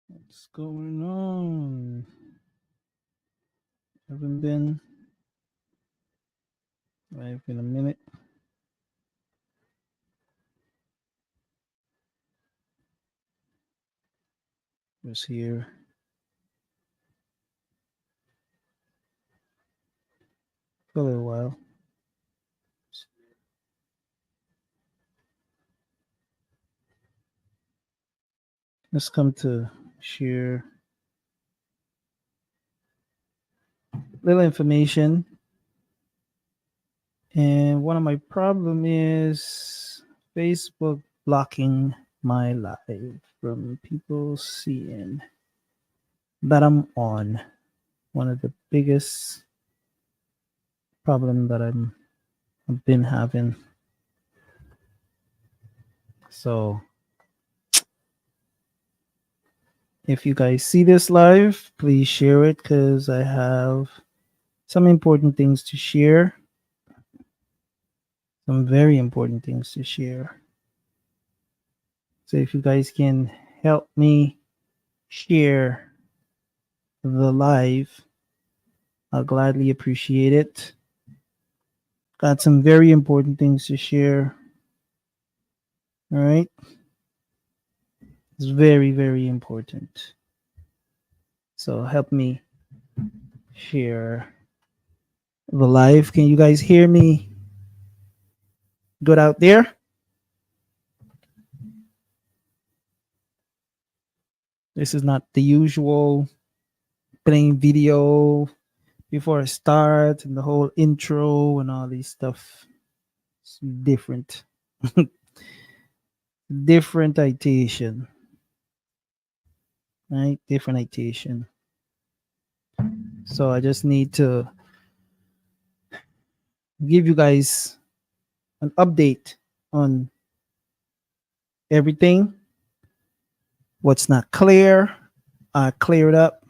What's going on? Haven't been live in a minute. Was here for a little while. Let's come to share little information. And one of my problem is Facebook blocking my live from people seeing that I'm on. One of the biggest problem that I've been having. So if you guys see this live, please share it because I have some important things to share. Some very important things to share. So if you guys can help me share the live, I'll gladly appreciate it. Got some very important things to share. All right. It's very, very important. So help me share the live. Can you guys hear me good out there? This is not the usual playing video before I start and the whole intro and all these stuff. It's different. Different iteration. Right? Different iteration. So I just need to give you guys an update on everything. What's not clear, I clear it up.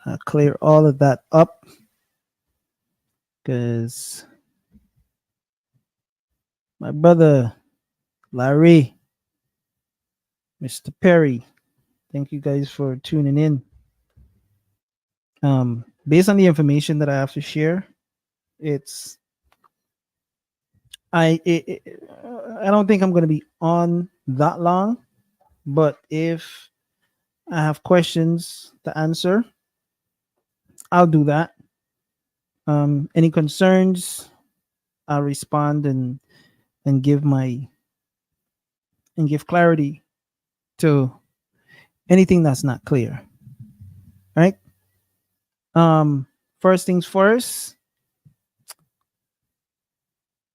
I clear all of that up because my brother Larry, Mr. Perry, thank you guys for tuning in. Based on the information that I have to share, it's I don't think I'm going to be on that long, but if I have questions to answer, I'll do that. Any concerns, I'll respond and give my and give clarity to anything that's not clear. Right? First things first,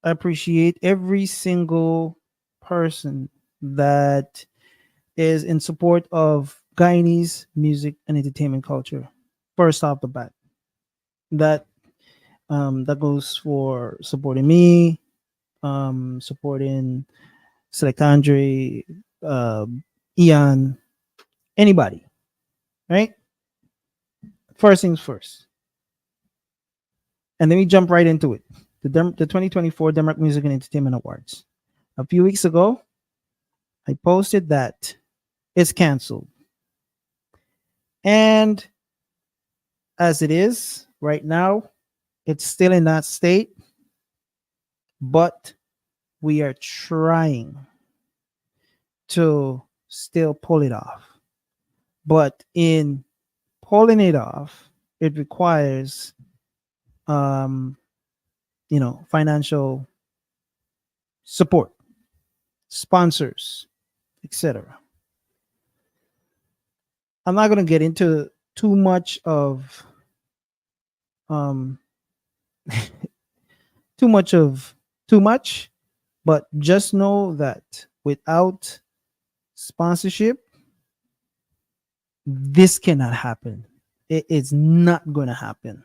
I appreciate every single person that is in support of Guyanese music and entertainment culture. First off the bat, that that goes for supporting me, supporting Select Andre, Ian, anybody, right? First things first. And let me jump right into it. The 2024 DemRoc Music and Entertainment Awards. A few weeks ago, I posted that it's canceled. And as it is right now, it's still in that state, but we are trying to still pull it off. But in pulling it off, it requires financial support, sponsors, etc. I'm not going to get into too much of um too much of too much, but just know that without sponsorship, this cannot happen. It's not going to happen.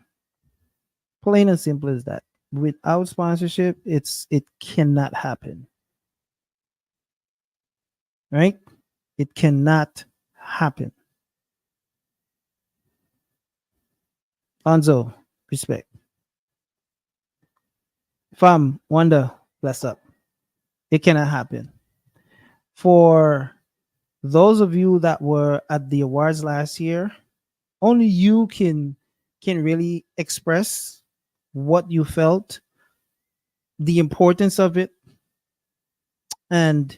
Plain and simple as that. Without sponsorship, it cannot happen. Right? It cannot happen. Lonzo, respect. Fam, wonder, bless up. It cannot happen. For those of you that were at the awards last year, only you can really express what you felt, the importance of it, and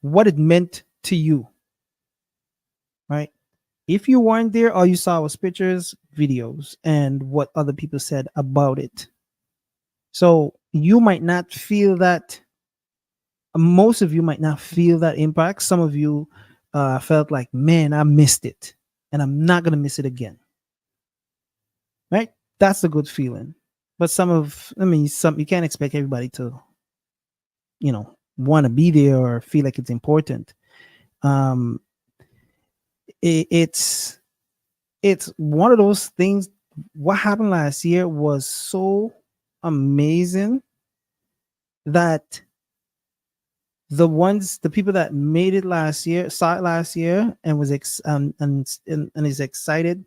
what it meant to you, right? If you weren't there, all you saw was pictures, videos, and what other people said about it. So you might not feel that. Most of you might not feel that impact. Some of you felt like, man, I missed it, and I'm not gonna miss it again. Right? That's a good feeling. But some you can't expect everybody to, want to be there or feel like it's important. Um, it's one of those things. What happened last year was so amazing that the people that made it last year saw it last year and and is excited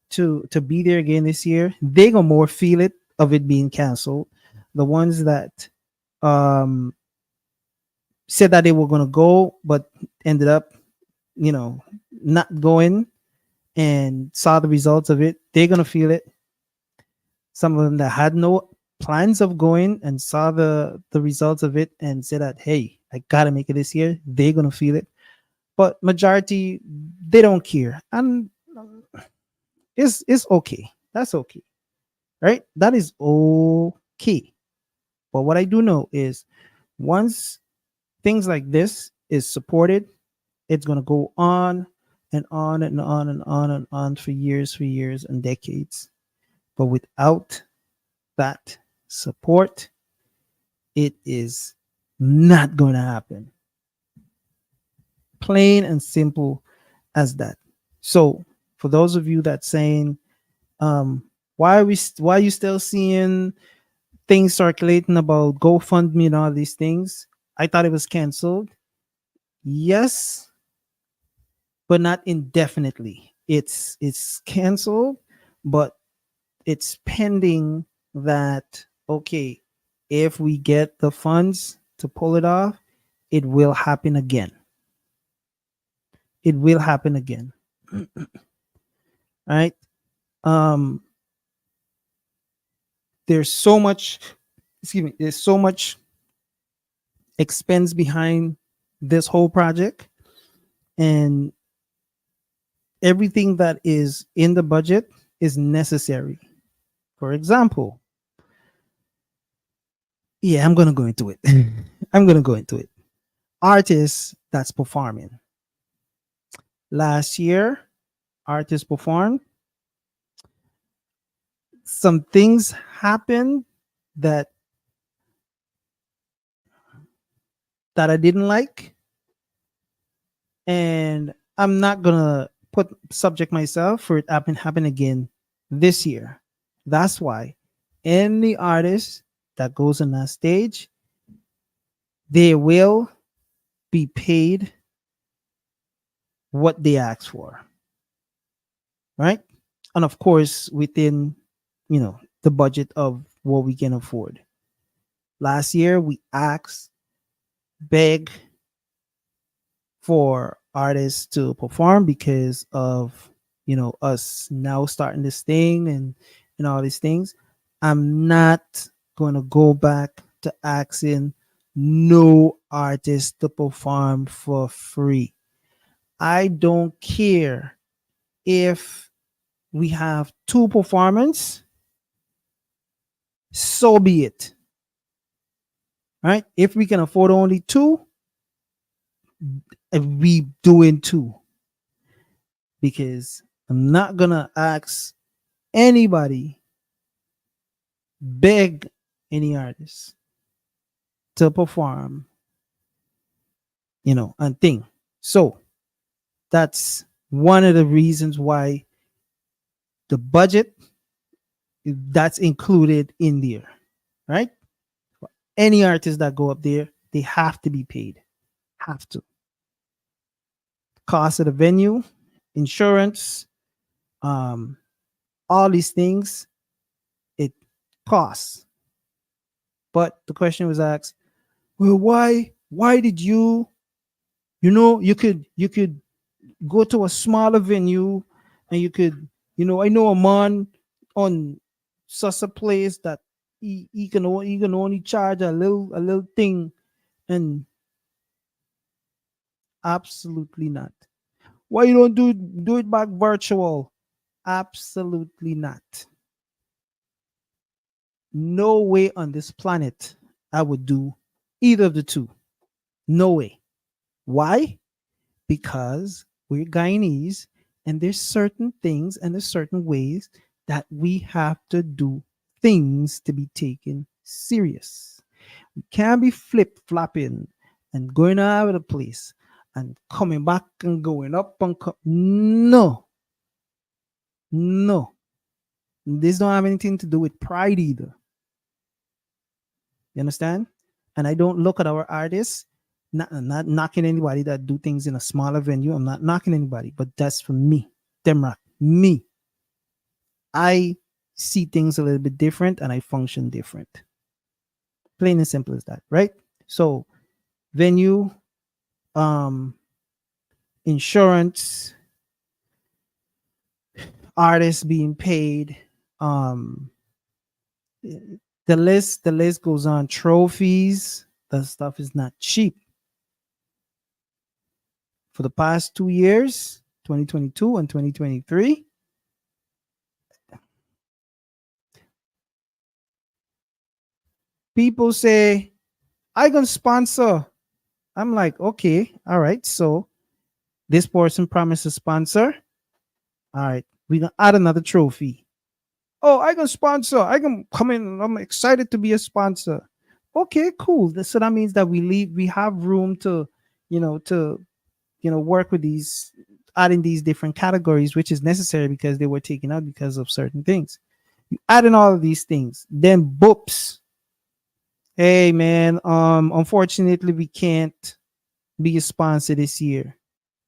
to be there again this year. They gonna more feel it of it being canceled. The ones that um said that they were gonna go but ended up, you know, not going and saw the results of it, they're gonna feel it. Some of them that had no plans of going and saw the results of it and said that, hey, I gotta make it this year, they're gonna feel it. But majority, they don't care, and it's okay. That's okay, right? That is okay. But what I do know is once things like this is supported, it's gonna go on and on and on and on and on for years and decades. But without that support, it is not going to happen. Plain and simple as that. So, for those of you that saying, why are you still seeing things circulating about GoFundMe and all these things? I thought it was canceled. Yes, but not indefinitely. It's canceled, but it's pending that, okay, if we get the funds to pull it off, it will happen again. It will happen again. Right? Um there's so much, excuse me, there's so much expense behind this whole project, and everything that is in the budget is necessary. For example, yeah, I'm going to go into it. I'm going to go into it. Artists that's performing. Last year, artists performed. Some things happened that I didn't like, and I'm not gonna put subject myself for it happen again this year. That's why any artist that goes on that stage, they will be paid what they ask for, right? And of course, within the budget of what we can afford. Last year, we asked, beg for artists to perform because of us now starting this thing and all these things. I'm not going to go back to asking no artist to perform for free. I don't care if we have two performance, so be it. Right? If we can afford only two, we doing two, because I'm not gonna ask anybody, beg any artist to perform, and thing. So that's one of the reasons why the budget that's included in there, right? Any artists that go up there, they have to be paid. Have to. Cost of the venue, insurance, um, all these things, it costs. But the question was asked, well, why did you, you could go to a smaller venue, and you could, I know a man on such a place that he can only charge a little thing. And absolutely not. Why you don't do it back virtual? Absolutely not. No way on this planet I would do either of the two. No way. Why? Because we're Guyanese, and there's certain things and there's certain ways that we have to do things to be taken serious. We can't be flip flopping and going all over the place and coming back and going up and no, no. This don't have anything to do with pride either. You understand? And I don't look at our artists, not knocking anybody that do things in a smaller venue. I'm not knocking anybody, but that's for me. DemRoc, me. I see things a little bit different and I function different. Plain and simple as that, right? So venue, um, insurance, artists being paid, um, the list goes on. Trophies, that stuff is not cheap. For the past 2 years, 2022 and 2023, people say, I gonna sponsor. I'm like, okay, all right. So this person promised a sponsor. All right, we gonna add another trophy. Oh, I gonna sponsor. I gonna come in. I'm excited to be a sponsor. Okay, cool. So that means that we have room to, to work with these, adding these different categories, which is necessary because they were taken out because of certain things. You add in all of these things, then boops. Hey man, unfortunately we can't be a sponsor this year.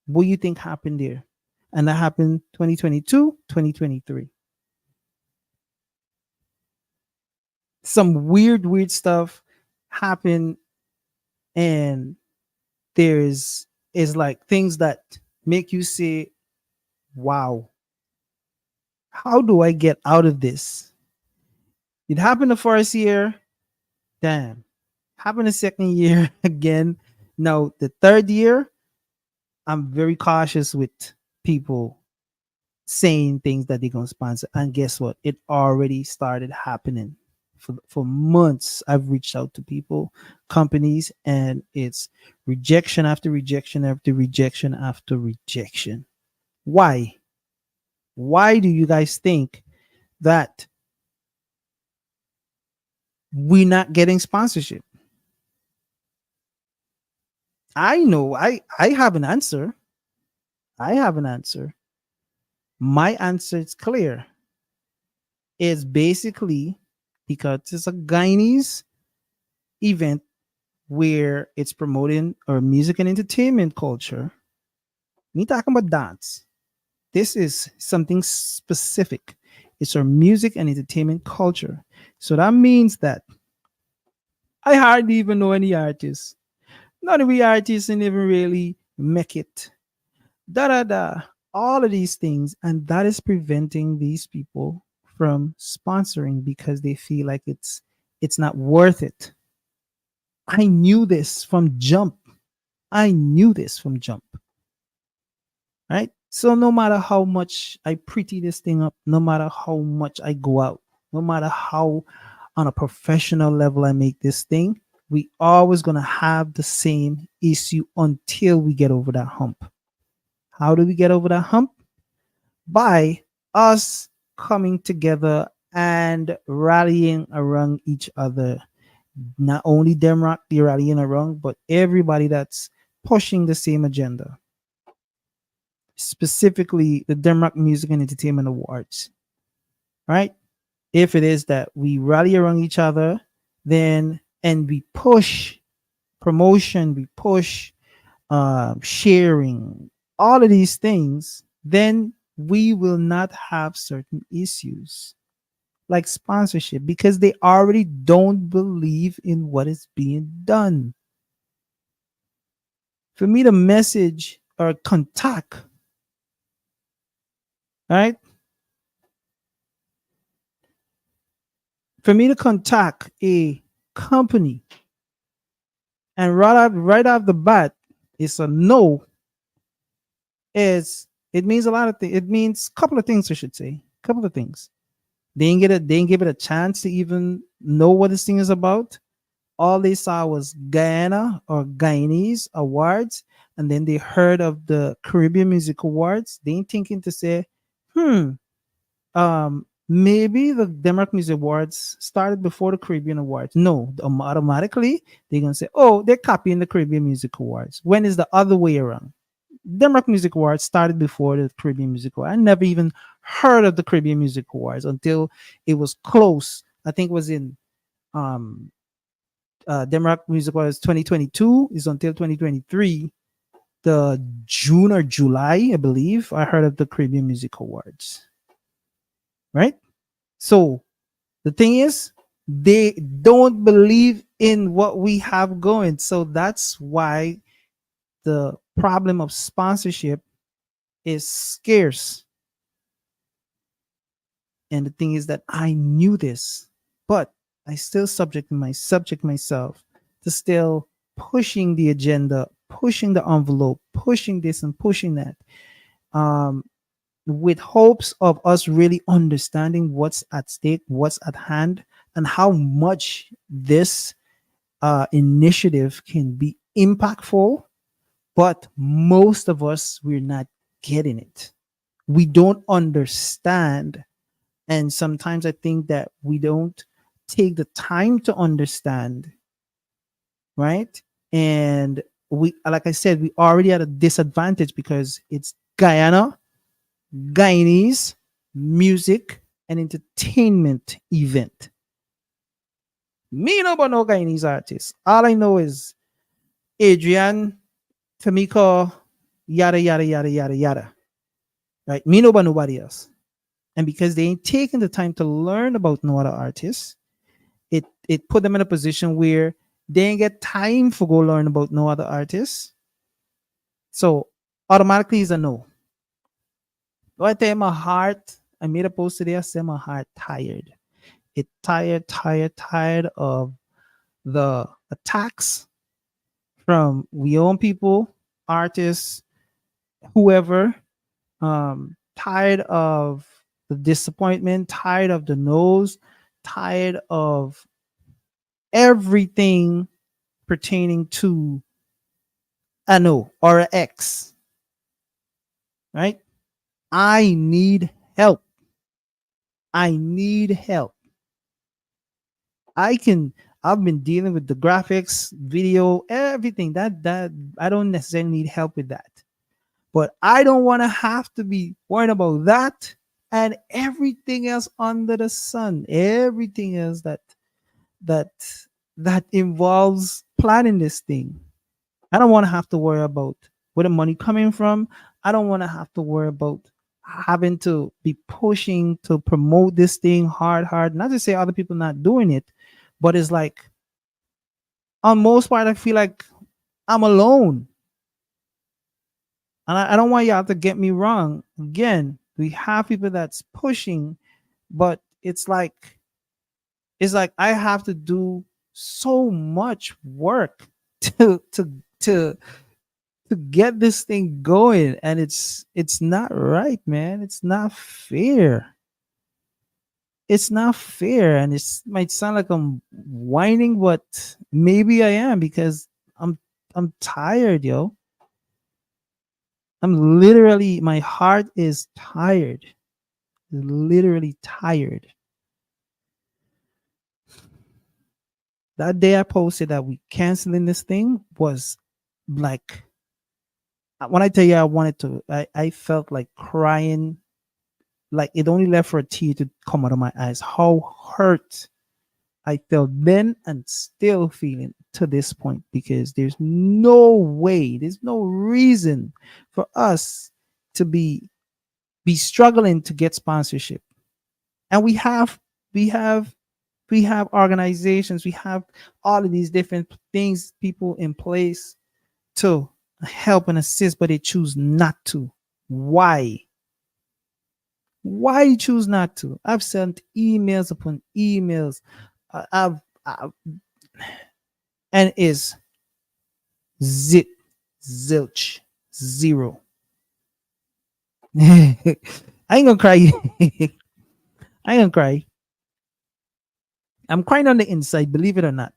What do you think happened there? And that happened 2022, 2023. Some weird stuff happened, and there's is like things that make you say, wow, how do I get out of this? It happened the first year, damn. Happened the second year again. Now the third year, I'm very cautious with people saying things that they're gonna sponsor. And guess what? It already started happening. For months, I've reached out to people, companies, and it's rejection after rejection after rejection after rejection. Why? Why do you guys think that we're not getting sponsorship? I know I have an answer. I have an answer. My answer is clear. It's basically because it's a Guyanese event where it's promoting our music and entertainment culture. Me talking about dance. This is something specific. It's our music and entertainment culture. So that means that I hardly even know any artists. None of the artists and even really make it. Da da da. All of these things. And that is preventing these people from sponsoring because they feel like it's not worth it. I knew this from jump. I knew this from jump. Right? So no matter how much I pretty this thing up, no matter how much I go out, no matter how on a professional level I make this thing, we always gonna have the same issue until we get over that hump. How do we get over that hump? By us coming together and rallying around each other. Not only DemRoc the rallying around, but everybody that's pushing the same agenda. Specifically, the DemRoc Music and Entertainment Awards. Right? If it is that we rally around each other, then and we push promotion, we push sharing, all of these things, then we will not have certain issues. like sponsorship because they already don't believe in what is being done. For me to message or contact, right? For me to contact a company and right off the bat, it's a no, is it means a lot of things. It means a couple of things, I should say. A couple of things. They didn't give it a chance to even know what this thing is about. All they saw was Guyana or Guyanese awards, and then they heard of the Caribbean Music Awards. They ain't thinking to say, hmm, maybe the DemRoc Music Awards started before the Caribbean Awards. No, automatically they're gonna say, oh, they're copying the Caribbean Music Awards. When is the other way around? DemRoc Music Awards started before the Caribbean Music Awards. I never even heard of the Caribbean Music Awards until it was close. I think it was in um DemRoc Music Awards 2022 is until 2023. The June or July, I believe, I heard of the Caribbean Music Awards. Right? So the thing is, they don't believe in what we have going. So that's why the problem of sponsorship is scarce. And the thing is that I knew this, but I still subject myself to still pushing the agenda, pushing the envelope, pushing this and pushing that, um, with hopes of us really understanding what's at stake, what's at hand, and how much this initiative can be impactful. But most of us, we're not getting it. We don't understand. And sometimes I think that we don't take the time to understand, right? And we, like I said, we already at a disadvantage because it's Guyana, Guyanese music and entertainment event. Me no but no Guyanese artists. All I know is Adrian, Tamiko, yada yada yada yada yada. Right? Me no but nobody else. And because they ain't taking the time to learn about no other artists, it put them in a position where they ain't get time for go learn about no other artists. So automatically is a no. So I tell you, my heart, I made a post today, I said my heart tired. It tired of the attacks from we own people, artists, whoever. Tired of the disappointment, tired of the no's, tired of everything pertaining to a no or an X. Right? I need help. I need help. I can I've been dealing with the graphics, video, everything. That I don't necessarily need help with that. But I don't want to have to be worried about that and everything else under the sun. Everything else that that involves planning this thing. I don't want to have to worry about where the money coming from. I don't want to have to worry about having to be pushing to promote this thing hard. Not to say other people not doing it, but it's like on most part I feel like I'm alone. And I don't want y'all to get me wrong. Again, we have people that's pushing, but it's like I have to do so much work to to to to get this thing going, and it's not right, man. It's not fair. It's not fair, and it might sound like I'm whining, but maybe I am because I'm tired, yo. I'm literally, my heart is tired, literally tired. That day I posted that we canceling this thing was like, when I tell you I wanted to, I felt like crying, like it only left for a tear to come out of my eyes. How hurt I felt then and still feeling to this point, because there's no way, there's no reason for us to be struggling to get sponsorship. And we have we have we have organizations, we have all of these different things, people in place to help and assist, but they choose not to. Why? Why you choose not to? I've sent emails upon emails. I've and is zip, zilch, zero. I ain't gonna cry. I ain't gonna cry. I'm crying on the inside, believe it or not.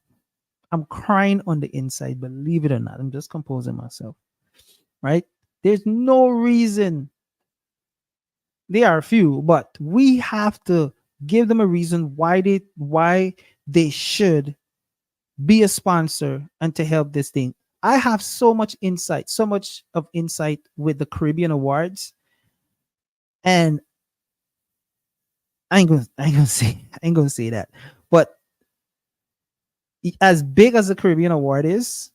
I'm crying on the inside, believe it or not. I'm just composing myself, right? There's no reason. There are a few, but we have to give them a reason why they should be a sponsor and to help this thing. I have so much insight, so much of insight with the Caribbean Awards, and I ain't gonna say that. But as big as the Caribbean Award is,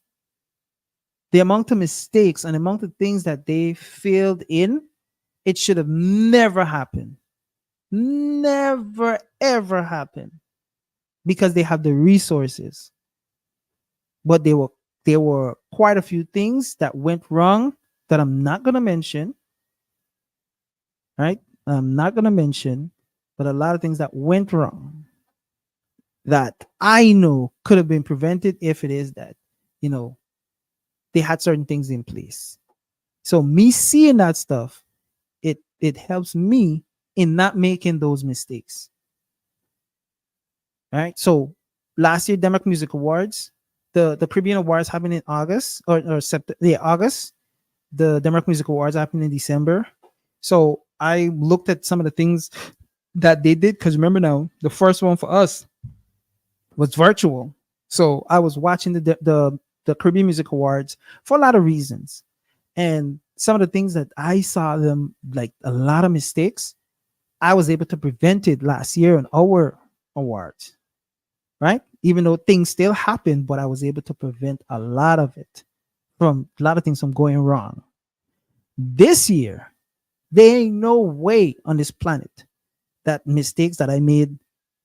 the amount of mistakes and the amount of things that they failed in, it should have never happened. Never ever happened because they have the resources. But there were quite a few things that went wrong that I'm not gonna mention, right? I'm not gonna mention, but a lot of things that went wrong that I know could have been prevented if it is that, you know, they had certain things in place. So me seeing that stuff, it helps me in not making those mistakes. Right. So last year, DemRoc Music Awards, the Caribbean Awards happened in August or September. Yeah, August. The DemRoc Music Awards happened in December. So I looked at some of the things that they did because remember now, the first one for us was virtual. So I was watching the Caribbean Music Awards for a lot of reasons, and some of the things that I saw them like a lot of mistakes, I was able to prevent it last year on our awards, right? Even though things still happened, but I was able to prevent a lot of it from a lot of things from going wrong. This year, there ain't no way on this planet that mistakes that I made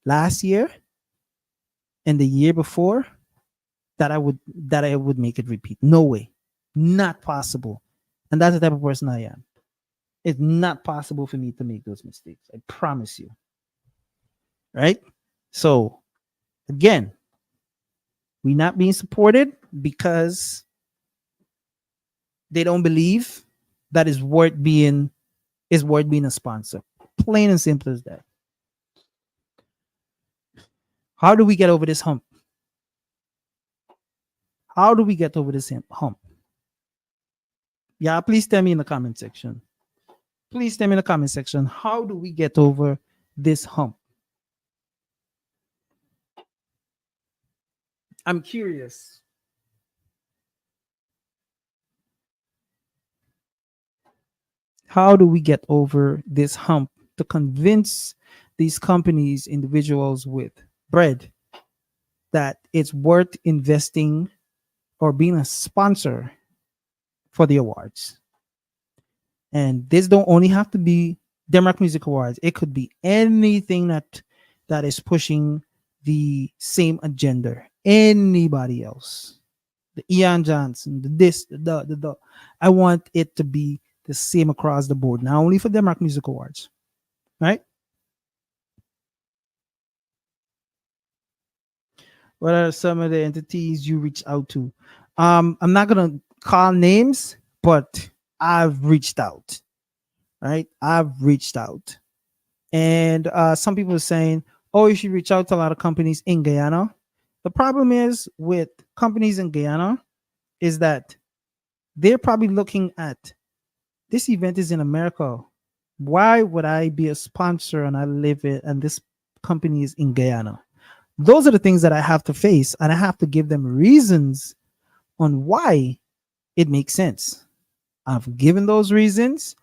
last year and the year before that I would make it repeat. No way. Not possible. And that's the type of person I am. It's not possible for me to make those mistakes. I promise you. Right? So again, we not being supported because they don't believe that is worth being a sponsor. Plain and simple as that. How do we get over this hump? How do we get over this hump? Yeah, please tell me in the comment section. Please tell me in the comment section. How do we get over this hump? I'm curious. How do we get over this hump to convince these companies, individuals with bread that it's worth investing or being a sponsor for the awards? And this don't only have to be Denmark Music Awards. It could be anything that is pushing the same agenda. Anybody else, the Ian Johnson, the this, the. I want it to be the same across the board, not only for Denmark Music Awards, right? What are some of the entities you reach out to? I'm not gonna call names, but I've reached out, right? I've reached out. And some people are saying, oh, you should reach out to a lot of companies in Guyana. The problem is with companies in Guyana is that they're probably looking at this event is in America. Why would I be a sponsor and I live it and this company is in Guyana? Those are the things that I have to face, and I have to give them reasons on why it makes sense. I've given those reasons,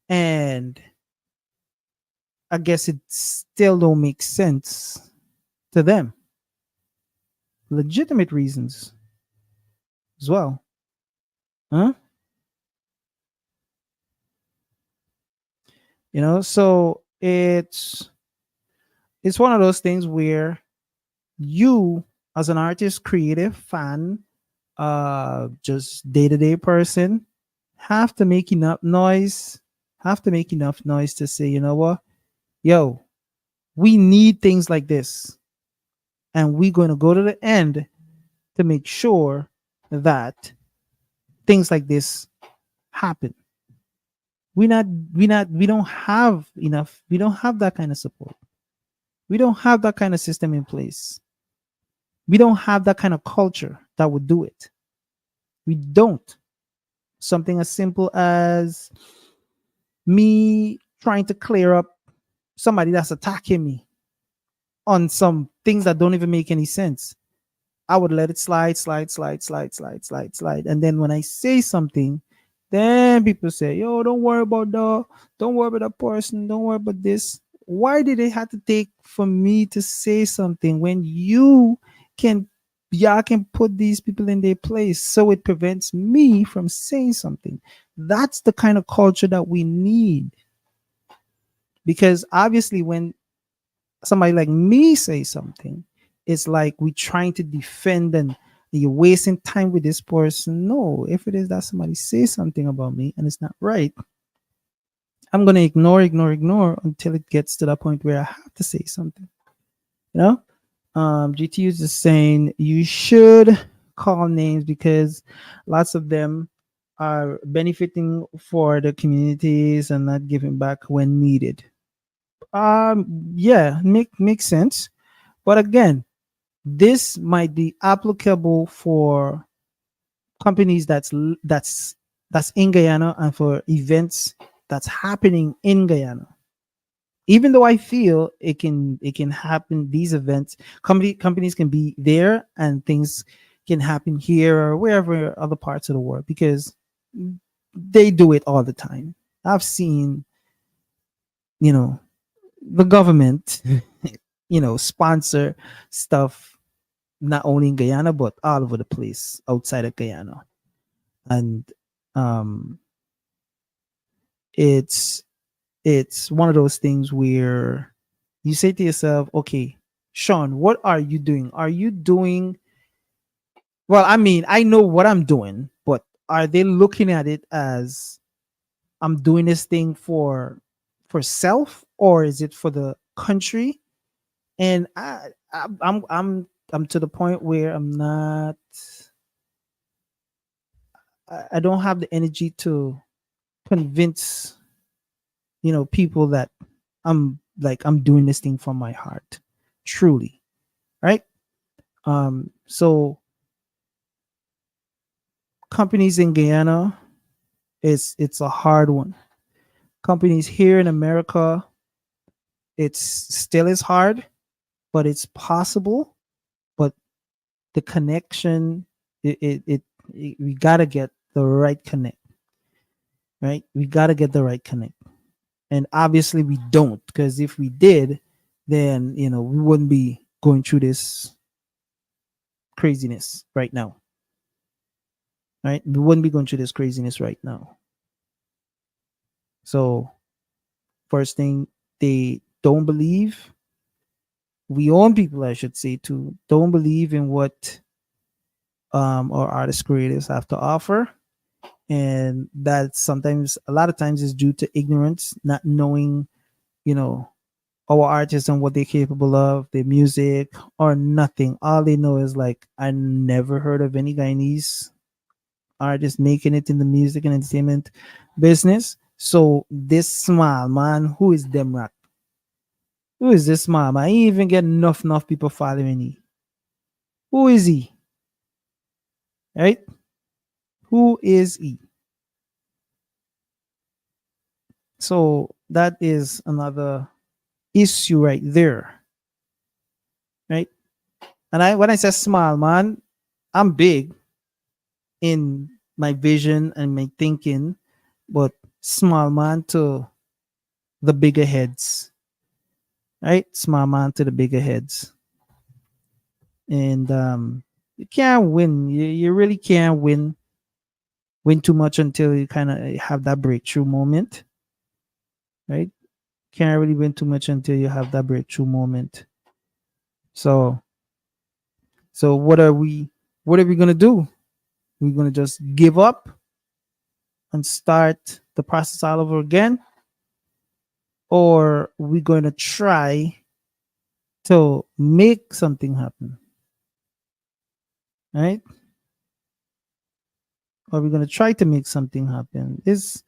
and I guess it still don't make sense to them. Legitimate reasons as well. Huh? So It's one of those things where you, as an artist, creative, fan, just day-to-day person, have to make enough noise, to say, you know what, yo, we need things like this, and we're going to go to the end to make sure that things like this happen. We don't have enough, we don't have that kind of support, we don't have that kind of system in place, we don't have that kind of culture that would do it. We don't. Something as simple as me trying to clear up somebody that's attacking me on some things that don't even make any sense. I would let it slide, slide, slide, slide, slide, slide, slide. And then when I say something, then people say, yo, don't worry about that. Don't worry about that person. Don't worry about this. Why did they have to take for me to say something when you can, y'all can put these people in their place so it prevents me from saying something? That's the kind of culture that we need. Because obviously, when somebody like me say something, it's like we trying to defend and you're wasting time with this person. No, if it is that somebody say something about me and it's not right, I'm gonna ignore, ignore, ignore until it gets to the point where I have to say something. You know? GTU is just saying you should call names because lots of them are benefiting for the communities and not giving back when needed. Yeah, makes sense. But again, this might be applicable for companies that's in Guyana and for events that's happening in Guyana. Even though I feel it can happen, these events, companies can be there and things can happen here or wherever other parts of the world because they do it all the time. I've seen, you know, the government, sponsor stuff not only in Guyana but all over the place outside of Guyana, and um, it's it's one of those things where you say to yourself, okay, Sean, what are you doing? Are you doing well? I mean, I know what I'm doing, but are they looking at it as I'm doing this thing for self, or is it for the country? And I'm to the point where I'm not. I don't have the energy to convince people that I'm doing this thing from my heart, truly, right? So companies in Guyana, it's a hard one. Companies here in America, it's still is hard, but it's possible. But the connection, we gotta get the right connect, right? We gotta get the right connect, and obviously we don't, because if we did, then we wouldn't be going through this craziness right now, right? We wouldn't be going through this craziness right now. So first thing, they don't believe, we own people, I should say, too, don't believe in what our artist creators have to offer. And that sometimes, a lot of times, is due to ignorance, not knowing, you know, our artists and what they're capable of, their music or nothing. All they know is like, I never heard of any Guyanese artist making it in the music and entertainment business. So this small man, who is DemRoc? Who is this small man? He even get enough people following he. Who is he? Right? Who is he? So that is another issue right there. Right? And when I say small man, I'm big in my vision and my thinking, but small man to the bigger heads. Right? Small man to the bigger heads. And you can't win. You really can't win too much until you kind of have that breakthrough moment, right? Can't really win too much until you have that breakthrough moment. So so what are we gonna do? We're gonna just give up and start the process all over again, or we're gonna try to make something happen, right? Or we're gonna try to make something happen. Is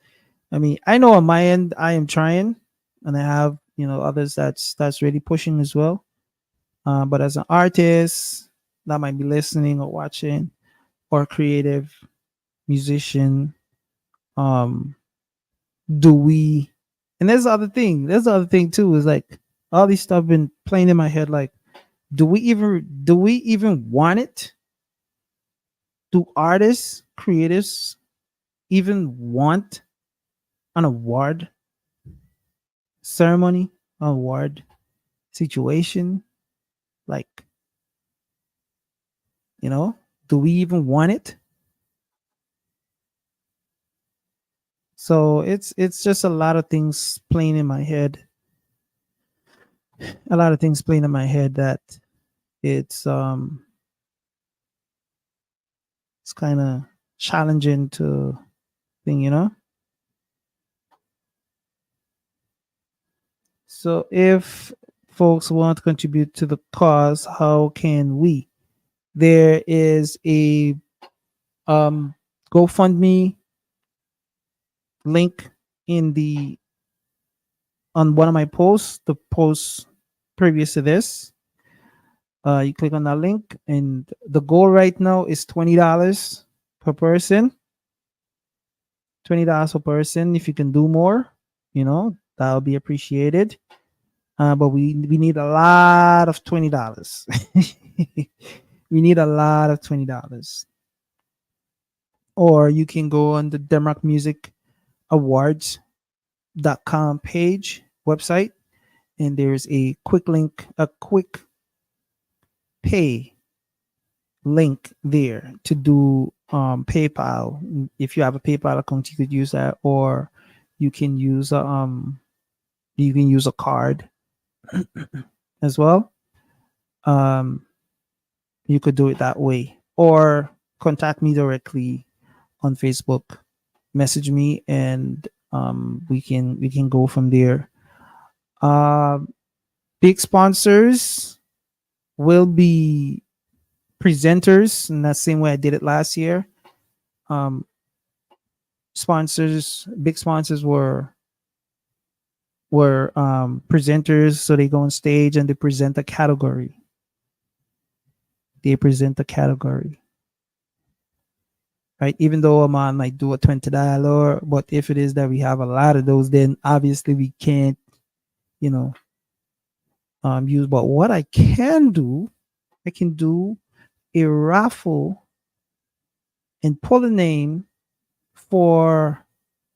I mean, I know on my end I am trying, and I have others that's really pushing as well. But as an artist that might be listening or watching, or creative musician, um, do we? And there's the other thing. There's the other thing too. Is like all these stuff been playing in my head. Like, do we even want it? Do artists, creatives, even want an award ceremony, award situation? Like, you know, do we even want it? So it's just a lot of things playing in my head. A lot of things playing in my head that it's um it's kind of challenging to think. So if folks want to contribute to the cause, how can we? There is a um GoFundMe link in the on one of my posts, the post previous to this. You click on that link, and the goal right now is $20 per person. $20 per person. If you can do more, that'll be appreciated. But we need a lot of $20. We need a lot of $20. Or you can go on the DemRoc Music Awards.com page website, and there's a quick link, a quick pay link there to do PayPal. If you have a PayPal account, you could use that, or you can use a card as well. Um, you could do it that way, or contact me directly on Facebook, message me, and we can go from there. Um, Big sponsors will be presenters in that same way I did it last year. Um, big sponsors were presenters, so they go on stage and they present a category. They present a category, right? Even though a man might do a $20, but if it is that we have a lot of those, then obviously we can't, you know, use. But what I can do, I can do a raffle and pull a name for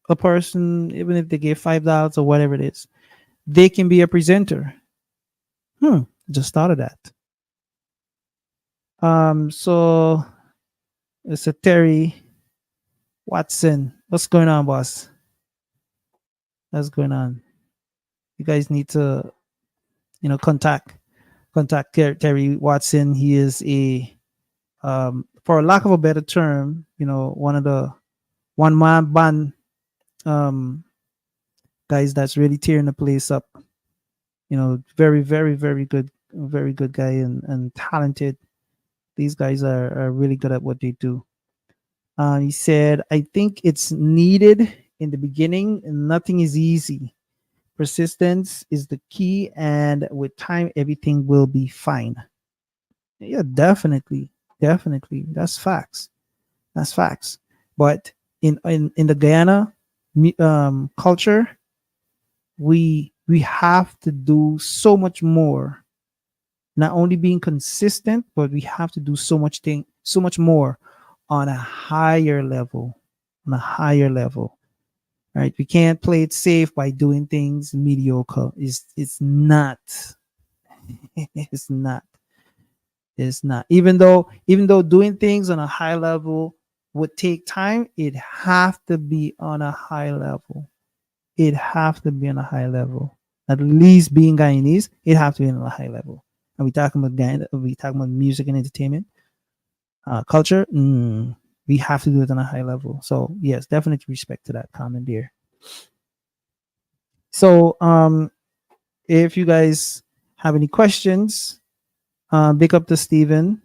a person, even if they give $5 or whatever it is, they can be a presenter. Just thought of that. So it's a Terry Watson. What's going on, boss? What's going on? You guys need to, contact Terry Watson. He is for lack of a better term, one of the one man band um, guys that's really tearing the place up. Very, very, very good guy, and talented. These guys are really good at what they do. He said, I think it's needed in the beginning. Nothing is easy. Persistence is the key, and with time, everything will be fine. Yeah, definitely. Definitely. That's facts. That's facts. But in the Guyana culture, we have to do so much more. Not only being consistent, but we have to do so much more on a higher level. On a higher level. Right? We can't play it safe by doing things mediocre. It's not. It's not. It's not. Even though doing things on a high level would take time, it have to be on a high level. It have to be on a high level. at least being Guyanese, it have to be on a high level. And we talking about Guyana, we talking about music and entertainment, culture. We have to do it on a high level. So yes, definitely respect to that comment there. So if you guys have any questions, big up to Steven.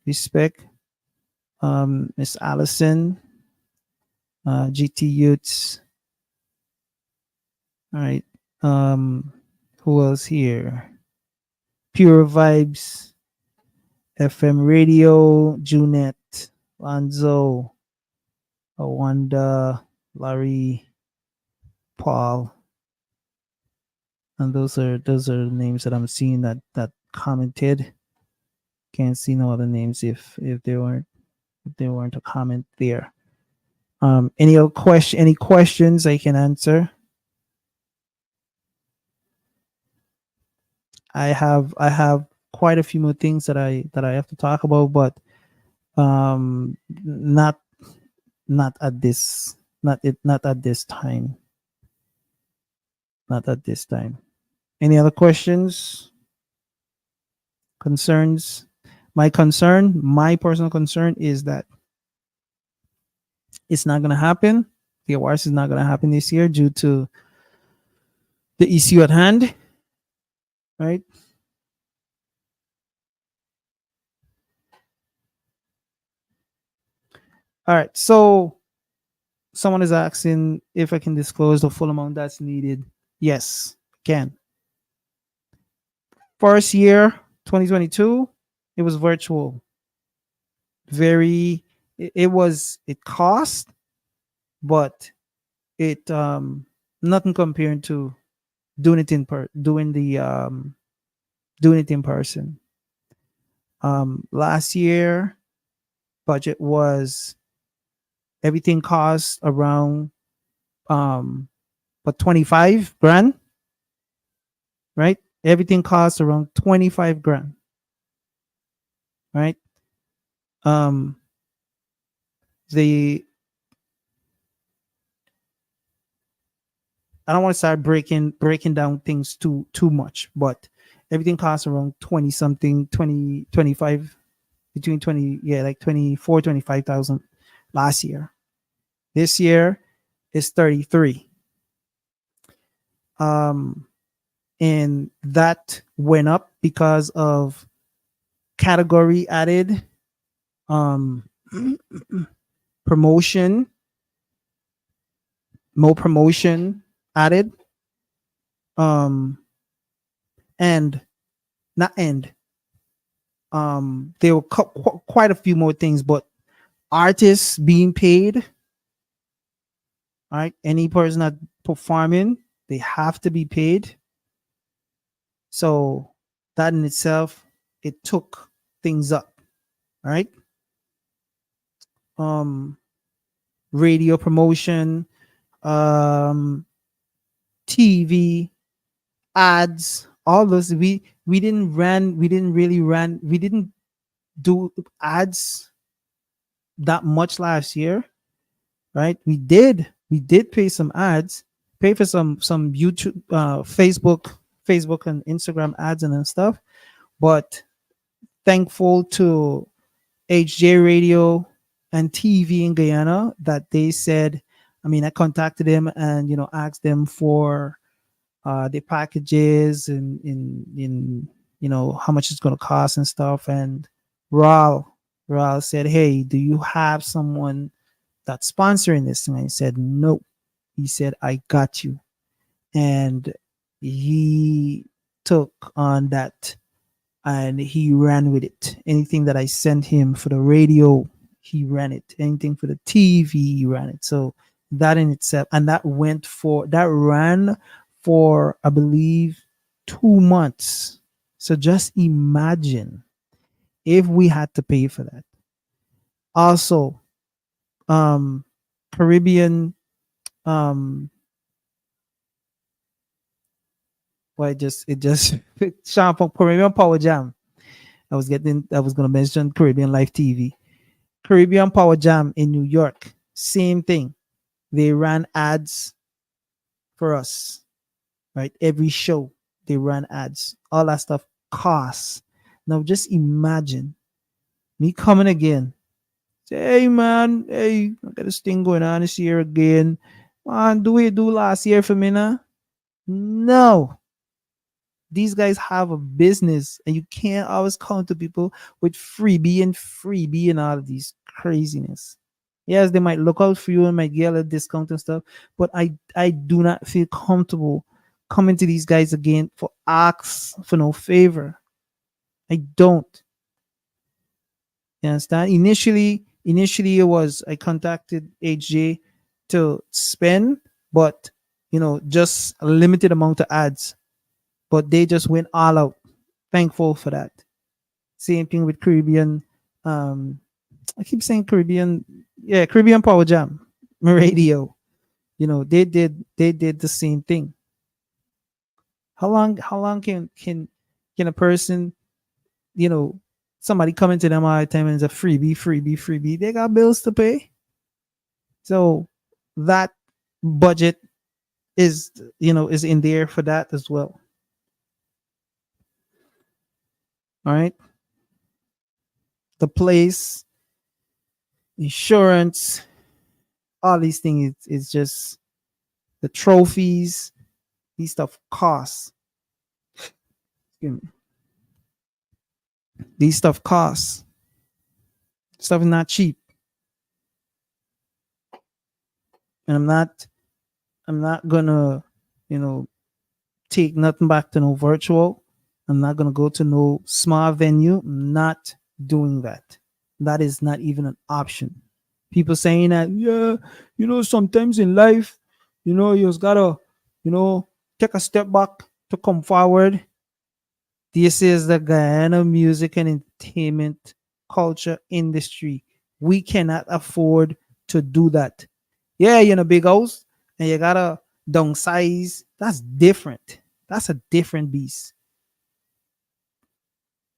Respect. Miss Allison, GT Youths. All right. Who else here? Pure Vibes, FM Radio, Junette, Lonzo, Awanda, Larry, Paul, and those are the names that I'm seeing that commented. Can't see no other names if they weren't a comment there. Any questions I can answer? I have quite a few more things that I have to talk about, but not not at this not at this time. Not at this time. Any other questions? Concerns? My personal concern is that it's not gonna happen. The awards is not gonna happen this year due to the issue at hand, right? All right. So someone is asking if I can disclose the full amount that's needed. Yes, I can. First year, 2022, it was virtual. Very, it cost, but it nothing compared to doing it in per doing the doing it in person. Last year budget was everything cost around um but 25 grand, right? Everything costs around 25 grand, right? Um the I don't want to start breaking down things too much, but everything costs around 20 something, 20 25, between 20, yeah, like 24, 25,000 last year. This year is 33. Um and that went up because of category added, um promotion, more promotion added, um and not end. There were quite a few more things, but artists being paid, right? Any person that performing, they have to be paid. So that in itself, it took things up, right? Um, Radio promotion, um, TV, ads, all those. We didn't do ads that much last year, right? We did pay some ads, pay for some YouTube, Facebook and Instagram ads and stuff. But thankful to HJ Radio and TV in Guyana that they said, I mean, I contacted them and asked them for the packages and in how much it's going to cost and stuff. And Ral Ral said, "Hey, do you have someone that's sponsoring this?" And I said, "No." He said, "I got you." And he took on that and he ran with it. Anything that I sent him for the radio, he ran it. Anything for the TV, he ran it. So that in itself, and that ran for, I believe, 2 months. So just imagine if we had to pay for that. Also, um, Caribbean, well, it just Sean from Caribbean Power Jam. I was gonna mention Caribbean Live TV. Caribbean Power Jam in New York, same thing. They ran ads for us. right? Every show they run ads. All that stuff costs. Now just imagine me coming again. Say, hey man, hey, I got this thing going on this year again. Man, do what you do last year for me now? No. These guys have a business and you can't always come to people with freebie and all of these craziness. Yes, they might look out for you and might get a discount and stuff, but I do not feel comfortable coming to these guys again for asks for no favor. I don't. You understand? Initially it was I contacted HJ to spend, but just a limited amount of ads. But they just went all out. Thankful for that. Same thing with Caribbean. Um, I keep saying Caribbean. Yeah, Caribbean Power Jam radio. They did the same thing. How long can a person, you know, somebody coming to them all the time and it's a freebie? They got bills to pay. So that budget is in there for that as well. All right. The place, insurance, all these things is just the trophies. These stuff costs. Excuse me. These stuff costs. Stuff is not cheap. And I'm not gonna, you know, take nothing back to no virtual. I'm not gonna go to no small venue. I'm not doing that. That is not even an option. People saying that, yeah, sometimes in life, you just gotta, you know, take a step back to come forward. This is the Guyana music and entertainment culture industry. We cannot afford to do that. Yeah, you're in a big house and you gotta downsize. That's different. That's a different beast.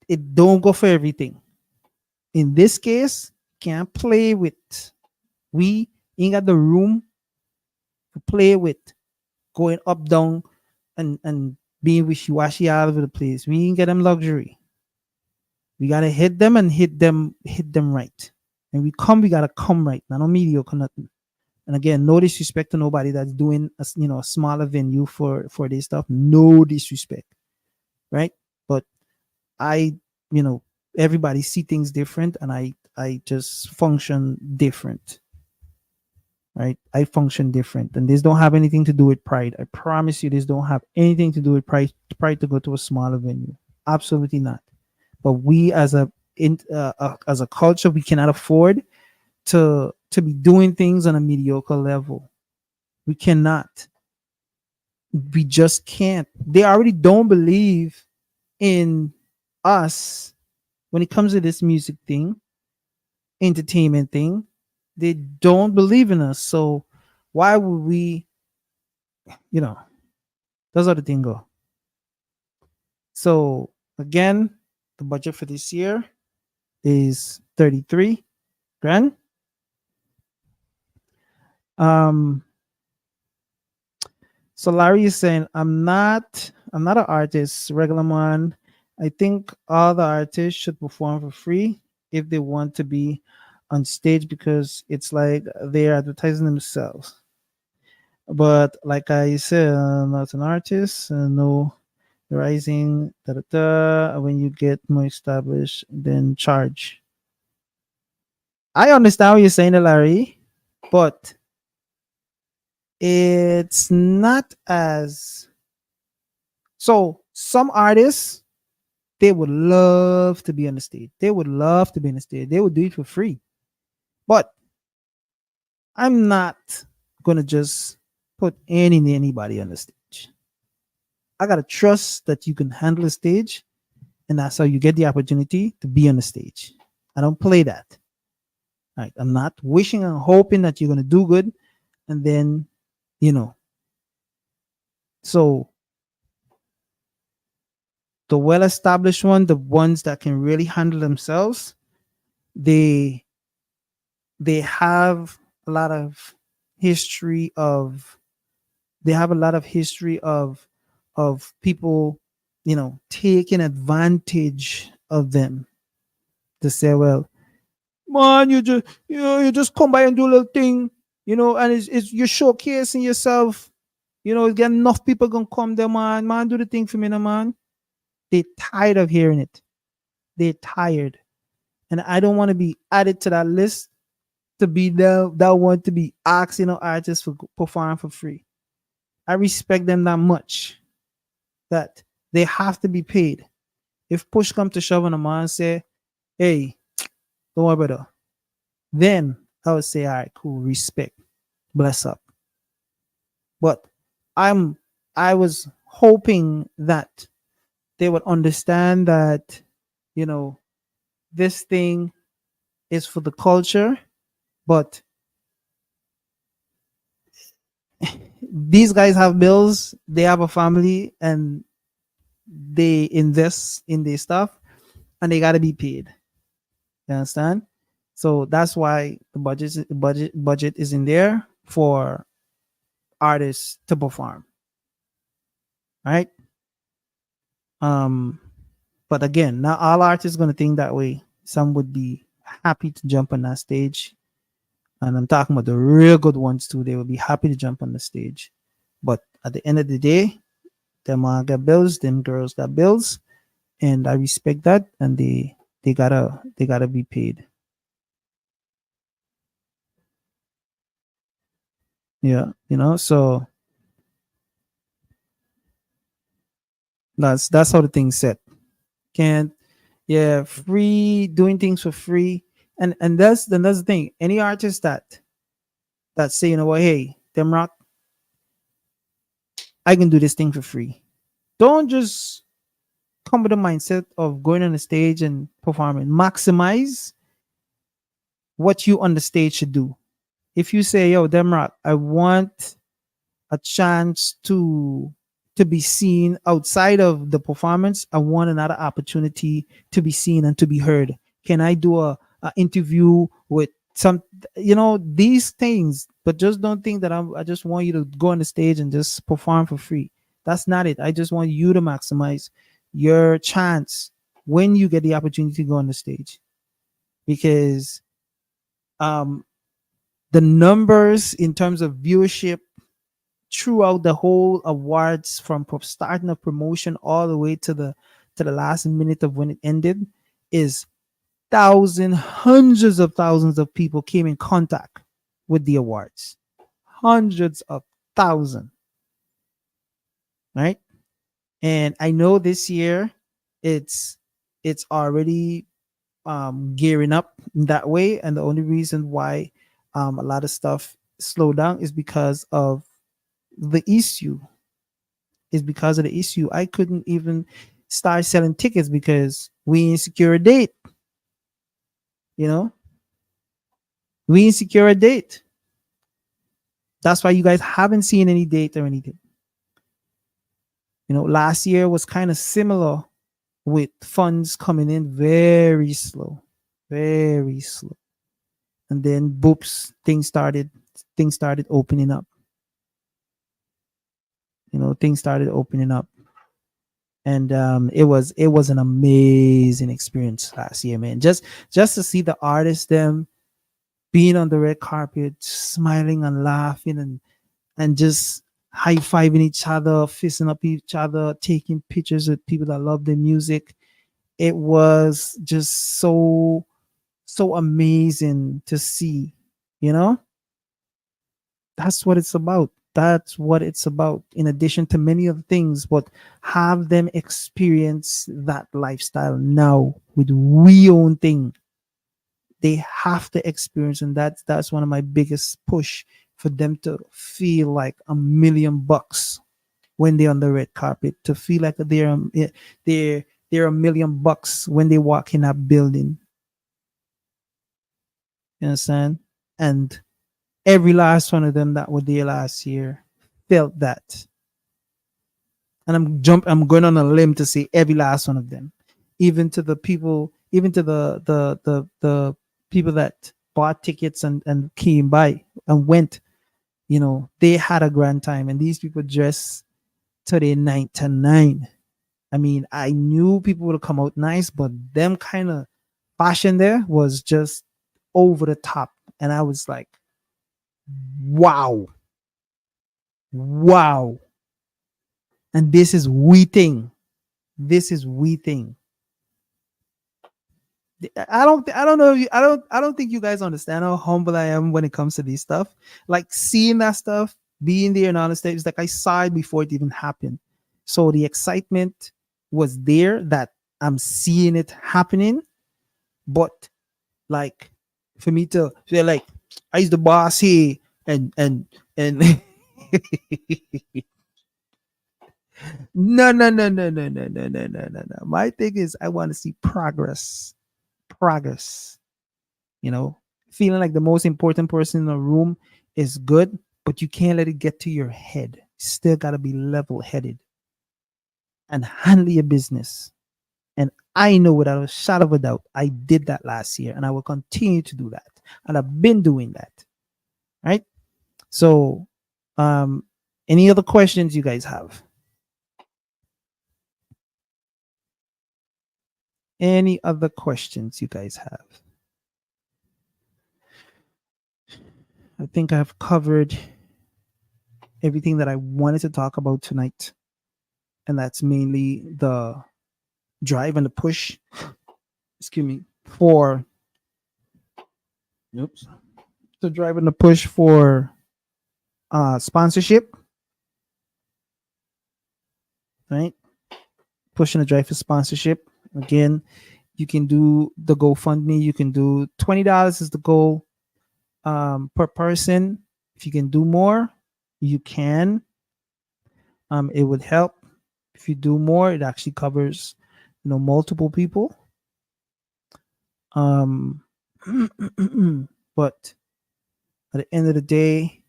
It don't go for everything. In this case, can't play with. We ain't got the room to play with going up, down, and being wishy washy all over the place. We ain't get them luxury. We gotta hit them and hit them right. And we gotta come right. Not no mediocre nothing. And again, no disrespect to nobody that's doing a smaller venue for this stuff. No disrespect, right? But I, you know, everybody see things different, and I just function different, right? I function different, and this don't have anything to do with pride. I promise you, this don't have anything to do with pride. Pride to go to a smaller venue, absolutely not. But we as a culture, we cannot afford to be doing things on a mediocre level. We cannot. We just can't. They already don't believe in us when it comes to this music thing, entertainment thing. They don't believe in us. So why would we, you know, that's how the thing go. So again, the budget for this year is 33 grand. Um so Larry is saying I'm not an artist, regular man. I think all the artists should perform for free if they want to be on stage because it's like they're advertising themselves. But like I said, I'm not an artist. No rising. Da, da, da. When you get more established, then charge. I understand what you're saying, Larry, but it's not as so. Some artists they would love to be on the stage. They would love to be on the stage. They would do it for free. But I'm not gonna just put anybody on the stage. I gotta trust that you can handle the stage, and that's how you get the opportunity to be on the stage. I don't play that. Right? I'm not wishing and hoping that you're gonna do good, and then, you know. So the well-established one, the ones that can really handle themselves, they they have a lot of history of they have a lot of history of of people, taking advantage of them to say, well, man, you just come by and do a little thing, and it's you're showcasing yourself. Get enough people gonna come there, man. Man, do the thing for me, now, man. They tired of hearing it. They're tired, and I don't want to be added to that list to be that one to be asking artists for perform for free. I respect them that much that they have to be paid. If push come to shove on a man say, hey, don't worry about it. Then I would say, all right, cool, respect, bless up. But I'm I was hoping that they would understand that, you know, this thing is for the culture, but these guys have bills, they have a family, and they invest in their stuff, and they gotta be paid. You understand? So that's why the budget is in there for artists to perform, right? Um, but again, not all artists gonna think that way. Some would be happy to jump on that stage, and I'm talking about the real good ones too. They will be happy to jump on the stage, but at the end of the day, them got bills, them girls got bills, and I respect that, and they gotta be paid. Yeah, so that's how the thing's set. Can't Yeah, free doing things for free, and that's the thing. Any artist that say, what, hey, DemRoc, I can do this thing for free. Don't just come with the mindset of going on the stage and performing. Maximize what you on the stage should do. If you say, yo, DemRoc, I want a chance to be seen outside of the performance, I want another opportunity to be seen and to be heard. Can I do a interview with some, these things? But just don't think that I just want you to go on the stage and just perform for free. That's not it. I just want you to maximize your chance when you get the opportunity to go on the stage, because um the numbers in terms of viewership throughout the whole awards, from starting of promotion all the way to the last minute of when it ended, is thousands, hundreds of thousands of people came in contact with the awards. Hundreds of thousands, right? And I know this year it's already gearing up in that way, and the only reason why a lot of stuff slowed down is because of the issue. I couldn't even start selling tickets because we insecure a date. You know, we insecure a date. That's why you guys haven't seen any date or anything. Last year was kind of similar, with funds coming in very slow, very slow, and then boops, things started opening up. Things started opening up, and it was an amazing experience last year, man. Just to see the artists, them being on the red carpet, smiling and laughing, and just high-fiving each other, fisting up each other, taking pictures with people that love their music. It was just so amazing to see. you know that's what it's about. In addition to many other things, but have them experience that lifestyle now with we own thing. They have to experience, and that's one of my biggest push, for them to feel like $1 million when they're on the red carpet, to feel like they're $1 million when they walk in that building. You understand? And every last one of them that were there last year felt that. And I'm going on a limb to say every last one of them, even to the people, even to the people that bought tickets and came by and went. They had a grand time, and these people dress to the 9 to 9. I mean, I knew people would come out nice, but them kind of fashion there was just over the top. And I was like, wow, wow. And this is we thing. This is we thing. I don't know. I don't think you guys understand how humble I am when it comes to these stuff. Like seeing that stuff, being there and all the stuff. It's like I saw it before it even happened. So the excitement was there that I'm seeing it happening. But like for me to feel like I's the boss here and no. My thing is I want to see progress. Progress. You know, feeling like the most important person in the room is good, but you can't let it get to your head. Still gotta be level headed and handle your business. And I know without a shadow of a doubt, I did that last year and I will continue to do that. And I've been doing that. Right. So, um, any other questions you guys have? Any other questions you guys have? I think I've covered everything that I wanted to talk about tonight. And that's mainly the drive and the push, excuse me, for oops, the drive and the push for sponsorship, right? Pushing the drive for sponsorship. Again, you can do the GoFundMe. You can do $20 is the goal per person. If you can do more, you can. It would help. If you do more, it actually covers, multiple people. But at the end of the day,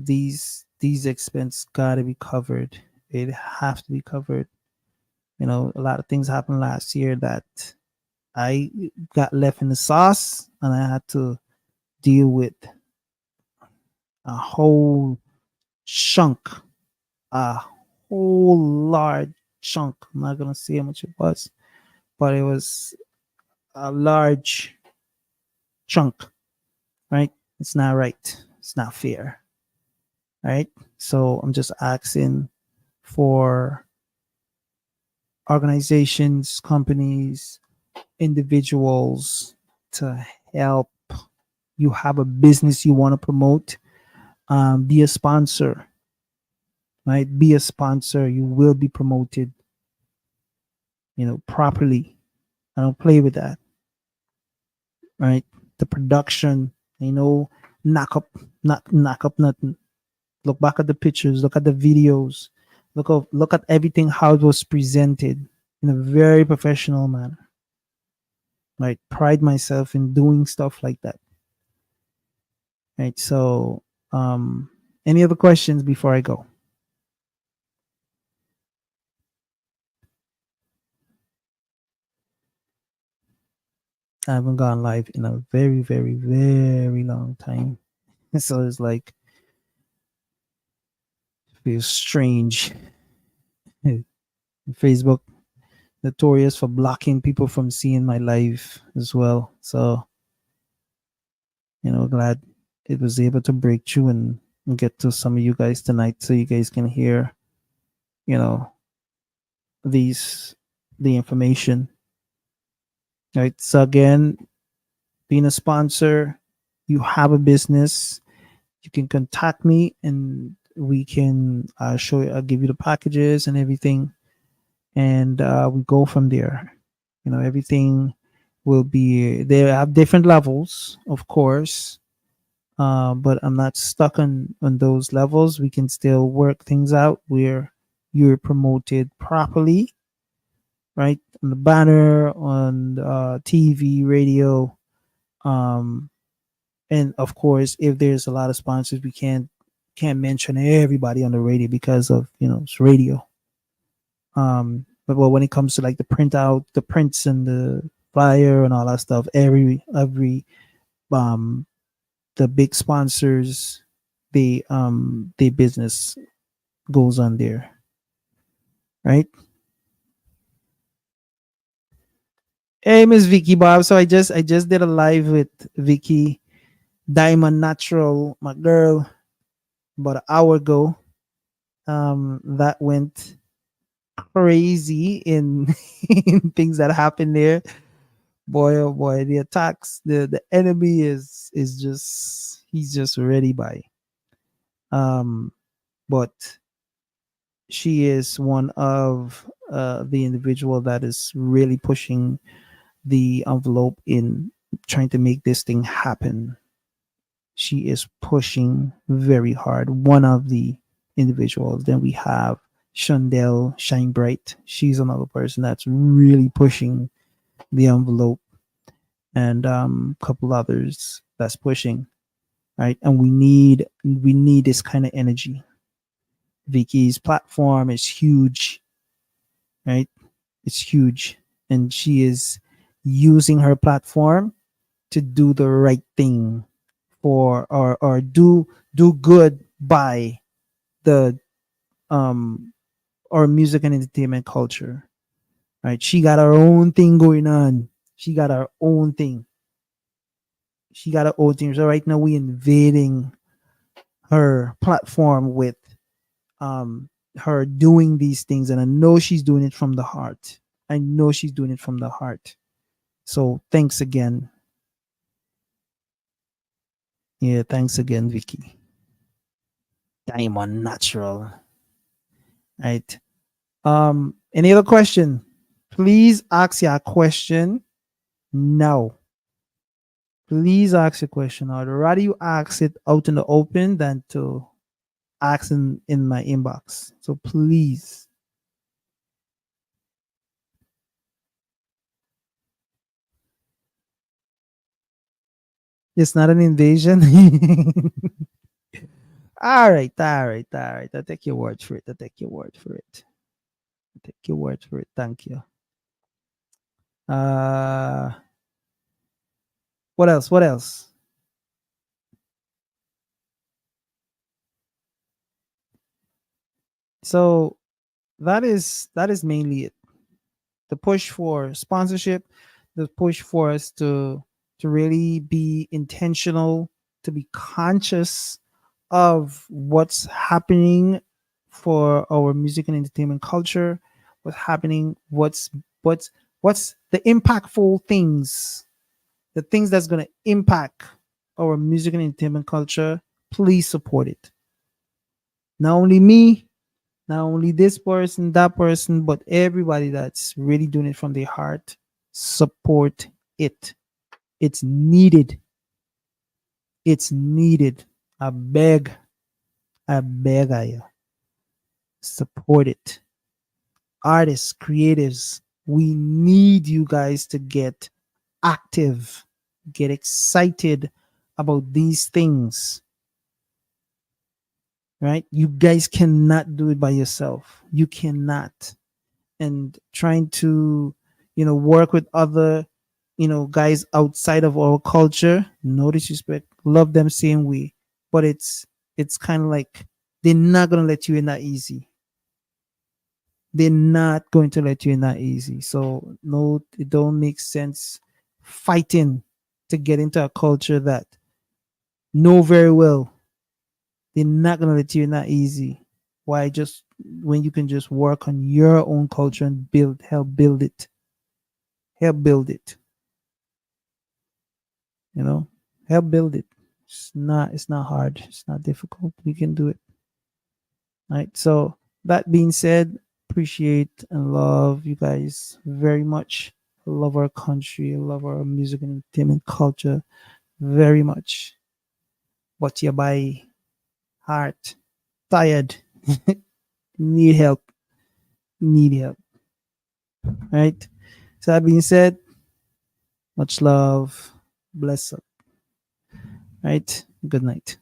these expenses gotta be covered. It have to be covered. A lot of things happened last year that I got left in the sauce, and I had to deal with a whole chunk, a whole large chunk. I'm not gonna say how much it was, but it was a large chunk. Right? It's not right. It's not fair. Right? So I'm just asking for organizations, companies, individuals to help. You have a business you want to promote, be a sponsor, right? Be a sponsor. You will be promoted, properly. I don't play with that, right? The production, knock up nothing. Look back at the pictures, look at the videos, look at everything how it was presented in a very professional manner. Right, pride myself in doing stuff like that. Right, so any other questions before I go? I haven't gone live in a very, very, very long time. So it's like feels strange. Facebook notorious for blocking people from seeing my live as well. So, glad it was able to break through and get to some of you guys tonight so you guys can hear, you know, these the information. Right. So again, being a sponsor, you have a business, you can contact me and we can show you, I'll give you the packages and everything, and we go from there. Everything will be, they have different levels, of course, but I'm not stuck on those levels. We can still work things out where you're promoted properly, right? On the banner, on TV, radio, um, and of course, if there's a lot of sponsors, we can't mention everybody on the radio because of it's radio. But well, when it comes to like the printout, the prints and the flyer and all that stuff, every the big sponsors, they business goes on there, right? Hey, Miss Vicky Bob. So I just did a live with Vicky Diamond Natural, my girl, about an hour ago. That went crazy in in things that happened there. Boy, oh boy, the attacks, the enemy is just he's just ready by. Um, but she is one of the individual that is really pushing the envelope in trying to make this thing happen. She is pushing very hard. One of the individuals. Then we have Shondell Shine Bright. She's another person that's really pushing the envelope, and a couple others that's pushing, right? And we need this kind of energy. Vicky's platform is huge, right? It's huge, and she is using her platform to do the right thing for or do good by the um our music and entertainment culture, right? She got her own thing going on. She got her own thing. She got her own thing. So right now we invading her platform with her doing these things, and I know she's doing it from the heart. I know she's doing it from the heart. So thanks again. Yeah, thanks again, Vicky. Diamond Natural. Right. Any other question? Please ask your question now. Please ask your question. I'd rather you ask it out in the open than to ask in my inbox. So please. It's not an invasion. All right, all right, all right. I take your word for it. I take your word for it. I take your word for it. Thank you. Uh what else? What else? So that is mainly it. The push for sponsorship, the push for us to really be intentional, to be conscious of what's happening for our music and entertainment culture, what's happening, what's the impactful things, the things that's going to impact our music and entertainment culture. Please support it. Not only me, not only this person, that person, but everybody that's really doing it from their heart. Support it. It's needed. It's needed. I beg, I support it. Artists, creatives, we need you guys to get active, get excited about these things, right? You guys cannot do it by yourself. You cannot. And trying to work with other guys outside of our culture, no disrespect, love them same way, but it's kind of like they're not going to let you in that easy. They're not going to let you in that easy. So no, it don't make sense fighting to get into a culture that know very well they're not going to let you in that easy. Why? Just when you can just work on your own culture and help build it, help build it, you know, help build it. It's not hard. It's not difficult. We can do it. Right. So that being said, appreciate and love you guys very much. Love our country. Love our music and entertainment culture very much. But you by heart, tired, need help, need help. Right. So that being said, much love. Bless up. Right. Good night.